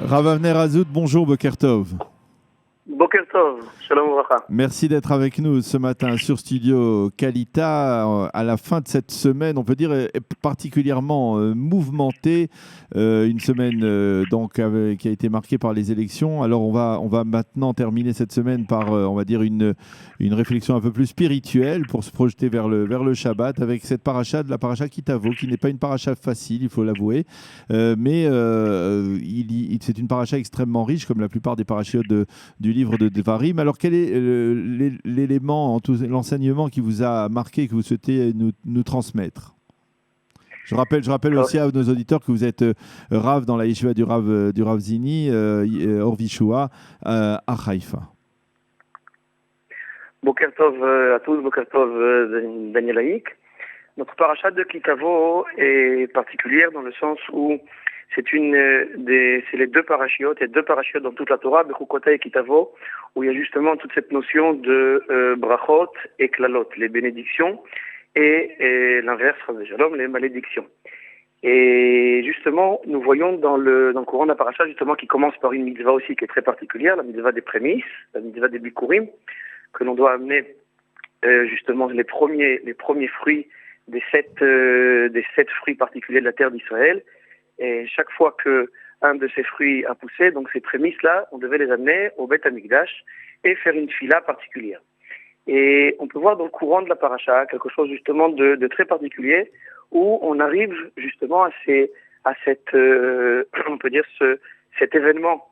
Rav Avner Azout, bonjour Boker Tov. Boker Tov, Shalom Uvracha. Merci d'être avec nous ce matin sur Studio Kalita. À la fin de cette semaine, on peut dire particulièrement mouvementée, une semaine qui a été marquée par les élections. Alors on va maintenant terminer cette semaine par, on va dire, une réflexion un peu plus spirituelle pour se projeter vers le Shabbat avec cette paracha de la paracha Kitavo, qui n'est pas une paracha facile, il faut l'avouer, mais c'est une paracha extrêmement riche, comme la plupart des parachiotes du livre de Devarim. Alors, quel est l'élément, l'enseignement qui vous a marqué, que vous souhaitez nous transmettre? Je rappelle aussi à nos auditeurs que vous êtes Rav dans la yeshiva du Rav Zini, Or Vishua, à Haïfa. Boker Tov à tous, Boker Tov Daniel Haïk. Notre paracha de Kitavo est particulière dans le sens où c'est les deux parachiotes, il y a deux parachiotes dans toute la Torah, Bechukota et Kitavo, où il y a justement toute cette notion de brachot et klalot, les bénédictions, et l'inverse, les malédictions. Et justement, nous voyons dans le courant de la paracha, justement, qui commence par une mitzvah aussi qui est très particulière, la mitzvah des prémices, la mitzvah des bikurim, que l'on doit amener justement les premiers fruits des sept fruits particuliers de la terre d'Israël. Et chaque fois que un de ces fruits a poussé, donc ces prémices-là, on devait les amener au Beth Amikdash et faire une fila particulière. Et on peut voir dans le courant de la paracha quelque chose justement de très particulier, où on arrive justement à cet événement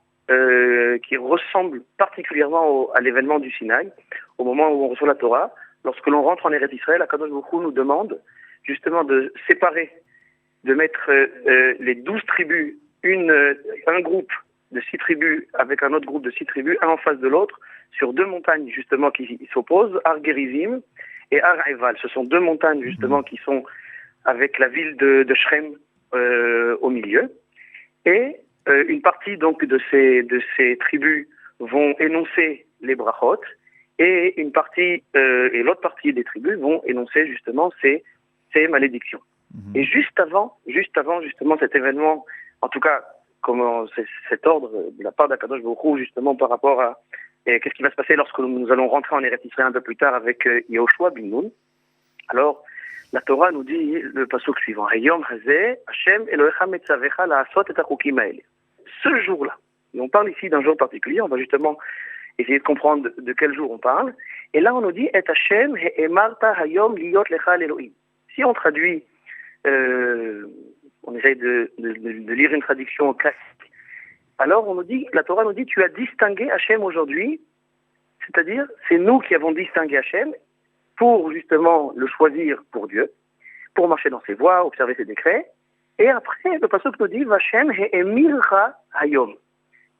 qui ressemble particulièrement à l'événement du Sinaï, au moment où on reçoit la Torah. Lorsque l'on rentre en Eretz Israël, Akadosh Baruch Hu nous demande justement de séparer, de mettre les 12 tribus, un groupe de 6 tribus avec un autre groupe de 6 tribus, un en face de l'autre, sur deux montagnes justement qui s'opposent, Har Gerizim et Har Eval. Ce sont deux montagnes justement qui sont avec la ville de Shrem au milieu. Et une partie donc de ces tribus vont énoncer les brachot, et et l'autre partie des tribus vont énoncer justement ces malédictions. Et juste avant justement cet événement, en tout cas comment cet ordre de la part d'Akadosh Baruch Hu justement par rapport à qu'est-ce qui va se passer lorsque nous allons rentrer en Eretz Israël un peu plus tard avec Yehoshua bin Nun. Alors la Torah nous dit le pasuk suivant: Hayom hazeh Hashem Elohecha metzavecha la'asot et hachukim ha'ele. Ce jour-là, et on parle ici d'un jour particulier, on va justement essayer de comprendre de quel jour on parle. Et là on nous dit et Hashem he'emarta hayom liyot lecha l'Elohim. Si on traduit, on essaye de lire une traduction classique. Alors la Torah nous dit, tu as distingué Hachem aujourd'hui, c'est-à-dire c'est nous qui avons distingué Hachem pour justement le choisir pour Dieu, pour marcher dans ses voies, observer ses décrets. Et après, le pasuk nous dit, Vachem he'emircha hayom.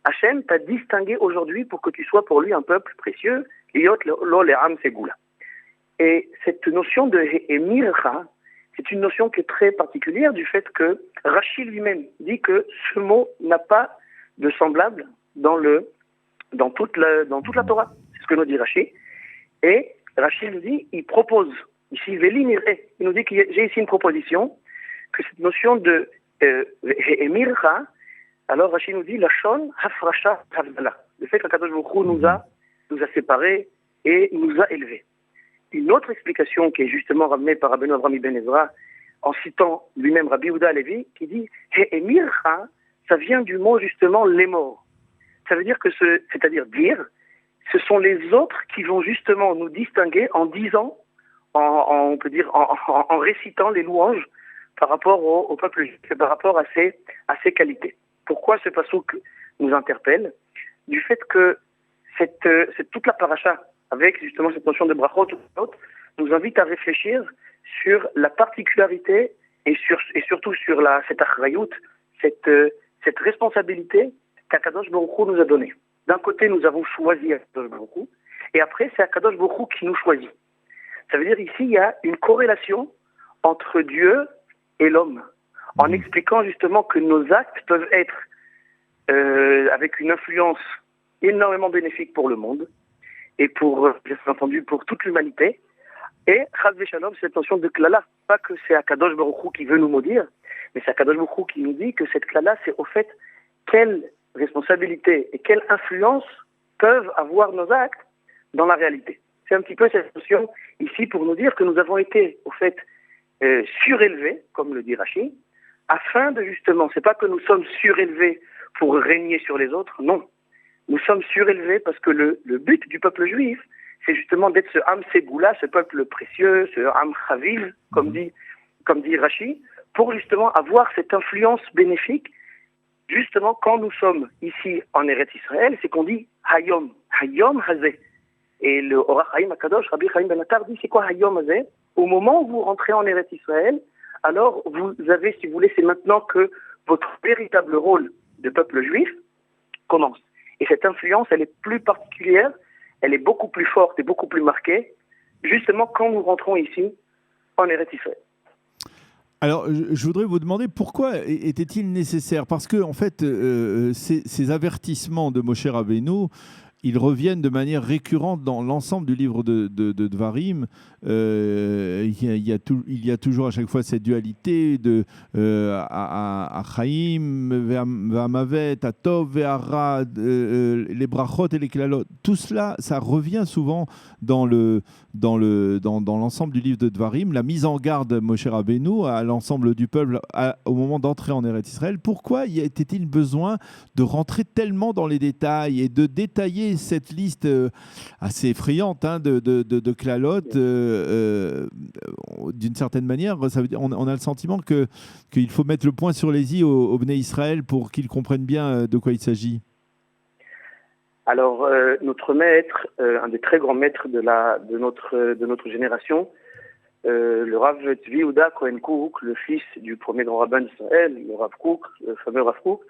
Hachem t'a distingué aujourd'hui pour que tu sois pour lui un peuple précieux, liot lo le'am segula. Et cette notion de he'emircha, c'est une notion qui est très particulière du fait que Rashi lui-même dit que ce mot n'a pas de semblable dans toute la Torah. C'est ce que nous dit Rashi. Et Rashi nous dit, il propose, ici, il nous dit que j'ai ici une proposition, que cette notion de Emircha, alors Rashi nous dit, Lachon Hafrasha Havdala, le fait qu'Akadosh Baruch Hu nous a séparés et nous a élevés. Une autre explication qui est justement ramenée par Rabbeinu Avraham ibn Ezra, en citant lui-même Rabbi Yehuda Halevi, qui dit Emircha, ça vient du mot justement les morts. Ça veut dire que c'est-à-dire dire, ce sont les autres qui vont justement nous distinguer en disant, on peut dire en récitant les louanges par rapport au peuple juif, par rapport à ses qualités. Pourquoi ce pasuk nous interpelle? Du fait que c'est toute la paracha, avec justement cette notion de brachot, nous invite à réfléchir sur la particularité et surtout sur cette achrayut, cette responsabilité qu'Akadosh Baruch Hu nous a donnée. D'un côté, nous avons choisi Akadosh Baruch Hu, et après, c'est Akadosh Baruch Hu qui nous choisit. Ça veut dire ici, il y a une corrélation entre Dieu et l'homme, en expliquant justement que nos actes peuvent être avec une influence énormément bénéfique pour le monde, et bien entendu, pour toute l'humanité. Et Chas v'Shalom, cette notion de klala, pas que c'est Akadosh Baruch Hu qui veut nous maudire, mais c'est Akadosh Baruch Hu qui nous dit que cette klala, c'est au fait quelle responsabilité et quelle influence peuvent avoir nos actes dans la réalité. C'est un petit peu cette notion ici pour nous dire que nous avons été, au fait, surélevés, comme le dit Rashi, afin de justement, c'est pas que nous sommes surélevés pour régner sur les autres, non. Nous sommes surélevés parce que le but du peuple juif, c'est justement d'être ce Am Ségoula, ce peuple précieux, ce Am Chaviv, comme dit Rashi, pour justement avoir cette influence bénéfique. Justement, quand nous sommes ici en Eretz Israël, c'est qu'on dit Hayom, Hayom Hazeh. Et le Orach Chaim Akadosh, Rabbi Chaim Ben Attar dit, c'est quoi Hayom Hazeh? Au moment où vous rentrez en Eretz Israël, alors vous avez, si vous voulez, c'est maintenant que votre véritable rôle de peuple juif commence. Et cette influence, elle est plus particulière, elle est beaucoup plus forte et beaucoup plus marquée, justement quand nous rentrons ici en Eretz Israël. Alors, je voudrais vous demander pourquoi était-il nécessaire? Parce que, en fait, ces avertissements de Moshe Rabbeinu, ils reviennent de manière récurrente dans l'ensemble du livre de Dvarim. Il y a toujours à chaque fois cette dualité de à Chaim, Ve'amavet, à Tov, Ve'ara, les brachot et les klalot. Tout cela, ça revient souvent dans l'ensemble du livre de Dvarim. La mise en garde de Moshe Rabbeinu à l'ensemble du peuple au moment d'entrer en Eretz Israël. Pourquoi était-il besoin de rentrer tellement dans les détails et de détailler cette liste assez effrayante de klalot? D'une certaine manière, ça veut dire, on a le sentiment qu'il faut mettre le point sur les i au Bnei Israël pour qu'ils comprennent bien de quoi il s'agit. Alors, notre maître, un des très grands maîtres de notre génération, le Rav Tzvi Yehuda Cohen Kook, le fils du premier grand rabbin d'Israël, le Rav Kook, le fameux Rav Kook,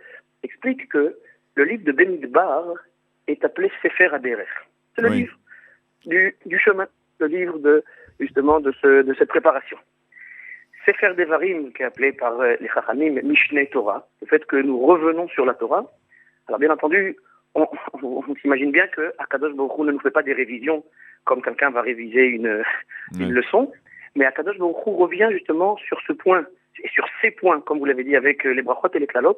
explique que le livre de Bemidbar est appelé Sefer Haderech. C'est le livre du chemin, le livre de cette préparation. Sefer Devarim, qui est appelé par les Chachamim Mishneh Torah, le fait que nous revenons sur la Torah. Alors bien entendu, on s'imagine bien que Akadosh Baruch Hu ne nous fait pas des révisions comme quelqu'un va réviser une leçon, mais Akadosh Baruch Hu revient justement sur ce point, et sur ces points, comme vous l'avez dit, avec les brachot et les klalot,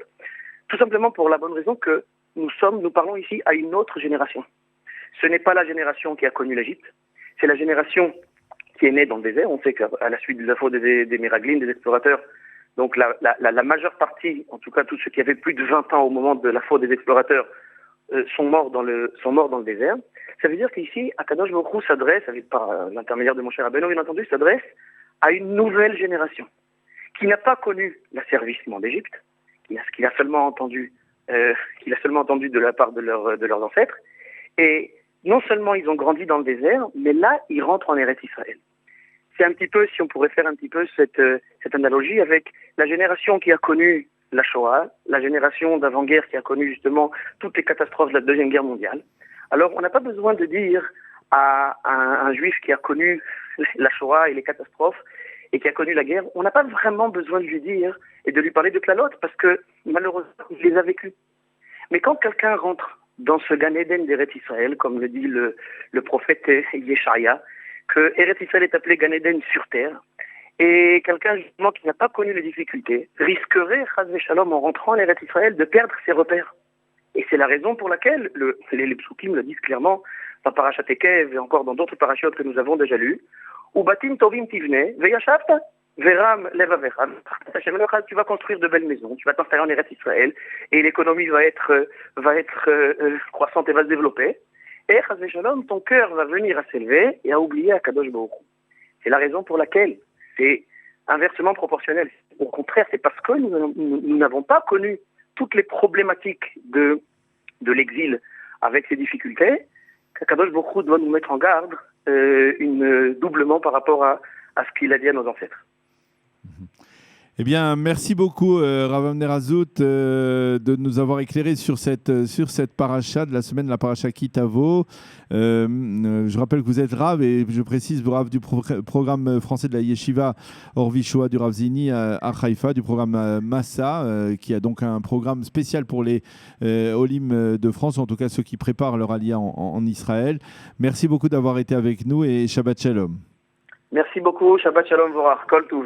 tout simplement pour la bonne raison que nous parlons ici à une autre génération. Ce n'est pas la génération qui a connu l'Égypte, c'est la génération qui est née dans le désert. On sait qu'à la suite de la faute des Méraglim, des explorateurs, donc la majeure partie, en tout cas tous ceux qui avaient plus de 20 ans au moment de la faute des explorateurs, sont morts dans le désert. Ça veut dire qu'ici, Akadosh Baruch Hu s'adresse, par l'intermédiaire de Moshe Rabbeinu, bien entendu, s'adresse à une nouvelle génération qui n'a pas connu l'asservissement d'Égypte, qu'il a seulement entendu de la part de leurs ancêtres. Et non seulement ils ont grandi dans le désert, mais là, ils rentrent en Eretz Israël. C'est un petit peu, si on pourrait faire un petit peu cette analogie avec la génération qui a connu la Shoah, la génération d'avant-guerre qui a connu justement toutes les catastrophes de la Deuxième Guerre mondiale. Alors, on n'a pas besoin de dire à un juif qui a connu la Shoah et les catastrophes et qui a connu la guerre, on n'a pas vraiment besoin de lui dire et de lui parler de Klalot parce que malheureusement, il les a vécus. Mais quand quelqu'un rentre dans ce Gan Eden d'Eretz Israël, comme le dit le prophète Yeshaïa, que Eretz Israël est appelé Gan Eden sur terre, et quelqu'un justement qui n'a pas connu les difficultés risquerait, Chas v'Shalom, en rentrant en Eretz Israël, de perdre ses repères. Et c'est la raison pour laquelle les psukim le disent clairement dans Parashat Ekev et encore dans d'autres parachutes que nous avons déjà lus. Ubatim tovim tivne veyashavta veram levavecha. Tu vas construire de belles maisons, tu vas t'installer en Eretz Israël et l'économie va être croissante et va se développer. Et Chas v'Shalom, ton cœur va venir à s'élever et à oublier Akadosh Baruch Hu. C'est la raison pour laquelle c'est inversement proportionnel. Au contraire, c'est parce que nous n'avons pas connu toutes les problématiques de l'exil avec ses difficultés qu'Akadosh Baruch Hu doit nous mettre en garde doublement par rapport à ce qu'il a dit à nos ancêtres. Eh bien, merci beaucoup, Rav Avner Razout, de nous avoir éclairé sur cette paracha de la semaine, la paracha Ki Tavo. Je rappelle que vous êtes Rav, et je précise, vous Rav du programme français de la Yeshiva Orvishoa du Rav Zini à Haïfa, du programme Massa, qui a donc un programme spécial pour les Olim de France, en tout cas ceux qui préparent leur aliyah en Israël. Merci beaucoup d'avoir été avec nous et Shabbat Shalom. Merci beaucoup, Shabbat Shalom Vorach, Kol Tuv.